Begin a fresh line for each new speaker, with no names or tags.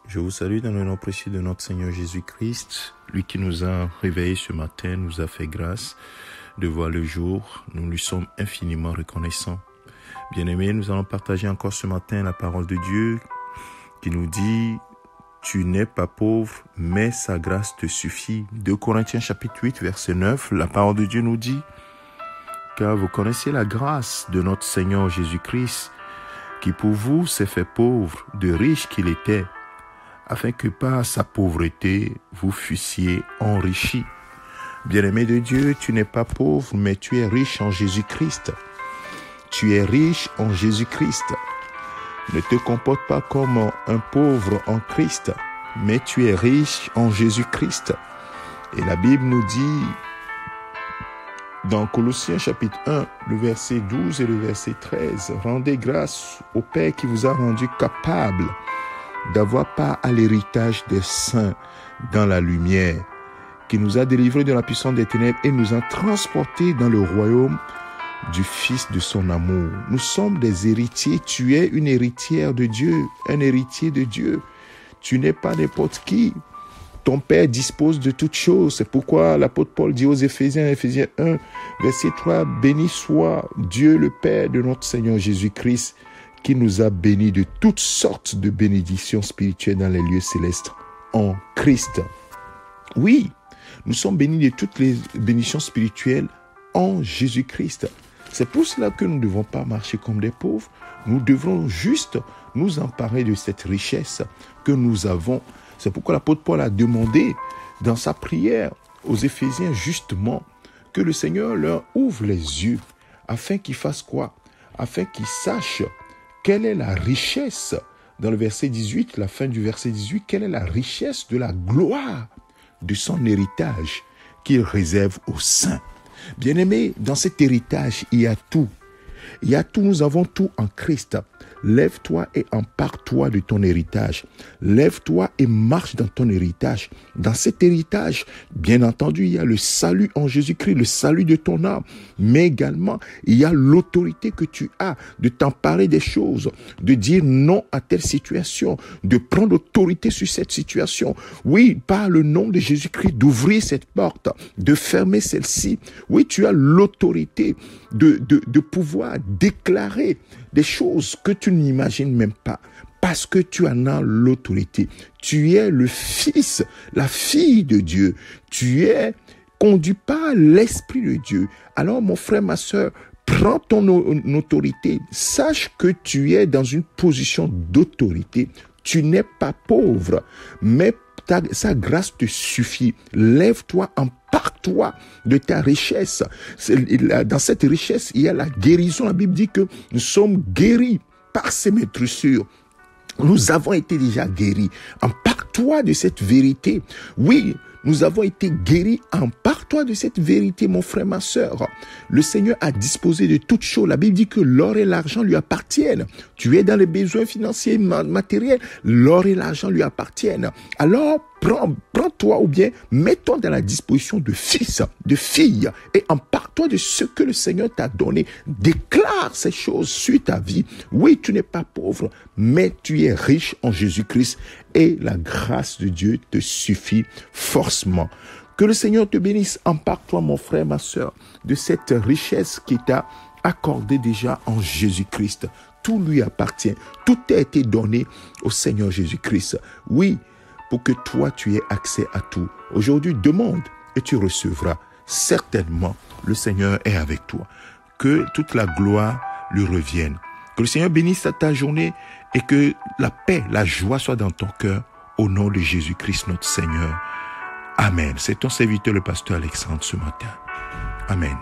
Je vous salue dans le nom précieux de notre Seigneur Jésus-Christ, lui qui nous a réveillés ce matin, nous a fait grâce de voir le jour. Nous lui sommes infiniment reconnaissants. Bien-aimés, nous allons partager encore ce matin la parole de Dieu qui nous dit « Tu n'es pas pauvre, mais sa grâce te suffit ». 2 Corinthiens chapitre 8, verset 9, la parole de Dieu nous dit « Car vous connaissez la grâce de notre Seigneur Jésus-Christ, qui pour vous s'est fait pauvre, de riche qu'il était, afin que par sa pauvreté, vous fussiez enrichis. » Bien-aimé de Dieu, tu n'es pas pauvre, mais tu es riche en Jésus-Christ. Tu es riche en Jésus-Christ. Ne te comporte pas comme un pauvre en Christ, mais tu es riche en Jésus-Christ. Et la Bible nous dit, dans Colossiens chapitre 1, le verset 12 et le verset 13, « Rendez grâce au Père qui vous a rendu capable d'avoir part à l'héritage des saints dans la lumière, qui nous a délivrés de la puissance des ténèbres et nous a transportés dans le royaume du Fils de son amour. » Nous sommes des héritiers. Tu es une héritière de Dieu, un héritier de Dieu. Tu n'es pas n'importe qui. Ton Père dispose de toutes choses. C'est pourquoi l'apôtre Paul dit aux Éphésiens 1, verset 3, « Béni soit Dieu le Père de notre Seigneur Jésus-Christ, qui nous a bénis de toutes sortes de bénédictions spirituelles dans les lieux célestes en Christ. » Oui, nous sommes bénis de toutes les bénédictions spirituelles en Jésus-Christ. C'est pour cela que nous ne devons pas marcher comme des pauvres. Nous devrons juste nous emparer de cette richesse que nous avons. C'est pourquoi l'apôtre Paul a demandé dans sa prière aux Éphésiens justement que le Seigneur leur ouvre les yeux afin qu'ils fassent quoi? Afin qu'ils sachent quelle est la richesse, dans le verset 18, la fin du verset 18, quelle est la richesse de la gloire de son héritage qu'il réserve aux saints. Bien-aimés, dans cet héritage, il y a tout. Il y a tout, nous avons tout en Christ. Lève-toi et empare-toi de ton héritage. Lève-toi et marche dans ton héritage. Dans cet héritage, bien entendu, il y a le salut en Jésus-Christ, le salut de ton âme. Mais également, il y a l'autorité que tu as de t'emparer des choses, de dire non à telle situation, de prendre autorité sur cette situation. Oui, par le nom de Jésus-Christ, d'ouvrir cette porte, de fermer celle-ci. Oui, tu as l'autorité de pouvoir déclarer des choses que tu n'imagines même pas, parce que tu en as l'autorité. Tu es le fils, la fille de Dieu. Tu es conduit par l'Esprit de Dieu. Alors, mon frère, ma sœur, prends ton autorité. Sache que tu es dans une position d'autorité. Tu n'es pas pauvre, mais sa grâce te suffit. Lève-toi, empare-toi de ta richesse. Dans cette richesse, il y a la guérison. La Bible dit que nous sommes guéris par ses maîtressures. Nous avons été déjà guéris. Empare-toi de cette vérité. Oui, nous avons été guéris. Empare-toi de cette vérité, mon frère, ma sœur. Le Seigneur a disposé de toutes choses. La Bible dit que l'or et l'argent lui appartiennent. Tu es dans les besoins financiers, matériels. L'or et l'argent lui appartiennent. Alors, prends-toi ou bien mets-toi dans la disposition de fils, de fille et empare-toi de ce que le Seigneur t'a donné. Déclare ces choses sur ta vie. Oui, tu n'es pas pauvre, mais tu es riche en Jésus-Christ et la grâce de Dieu te suffit forcément. Que le Seigneur te bénisse. Empare-toi, mon frère, ma sœur, de cette richesse qui t'a accordée déjà en Jésus-Christ. Tout lui appartient. Tout a été donné au Seigneur Jésus-Christ. Oui, pour que toi, tu aies accès à tout. Aujourd'hui, demande et tu recevras. Certainement, le Seigneur est avec toi. Que toute la gloire lui revienne. Que le Seigneur bénisse ta journée et que la paix, la joie soit dans ton cœur au nom de Jésus-Christ, notre Seigneur. Amen. C'est ton serviteur, le pasteur Alexandre, ce matin. Amen.